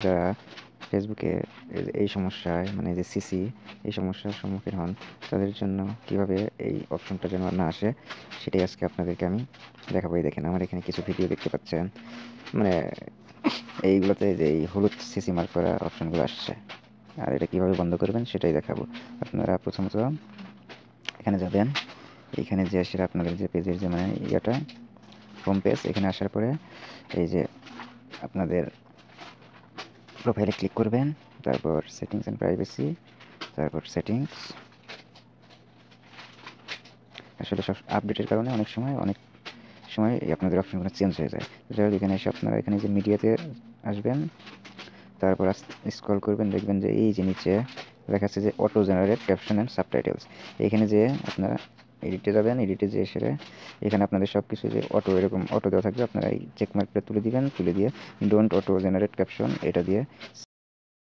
যারা ফেসবুকে এই সমস্যায় মানে যে সিসি এই সমস্যার সম্মুখীন হন তাদের জন্য কিভাবে এই অপশনটা যেন না আসে সেটাই আজকে আপনাদেরকে আমি দেখাবো। এই দেখেন আমার এখানে কিছু ভিডিও দেখতে পাচ্ছেন, মানে এইগুলোতে যে এই হলুদ সিসি মার্ক করা অপশনগুলো আসছে, আর এটা কিভাবে বন্ধ করবেন সেটাই দেখাবো। আপনারা প্রথমত এখানে যাবেন, এইখানে যে আসলে আপনাদের যে পেজের যে মানে ইয়েটা হোম পেজ, এখানে আসার পরে এই যে আপনাদের প্রোফাইলে ক্লিক করবেন, তারপর সেটিংস অ্যান্ড প্রাইভেসি, তারপর সেটিংস। আসলে সব আপডেটের কারণে অনেক সময় এই আপনাদের অপশনগুলো চেঞ্জ হয়ে যায়। যাই হোক, এখানে এসে আপনারা এখানে যে মিডিয়াতে আসবেন, তারপর স্ক্রল করবেন, দেখবেন যে এই যে নিচে লেখা আছে যে auto generate caption and subtitles. এখানে যে আপনারা এডিটে যাবেন, এডিটে যে এসে এখানে আপনাদের সব কিছু যে অটো এরকম অটো দেওয়া থাকবে, আপনারা এই চেক মার্কটা তুলে দিবেন, তুলে দিয়ে ডোন্ট অটো জেনারেট ক্যাপশন এটা দিয়ে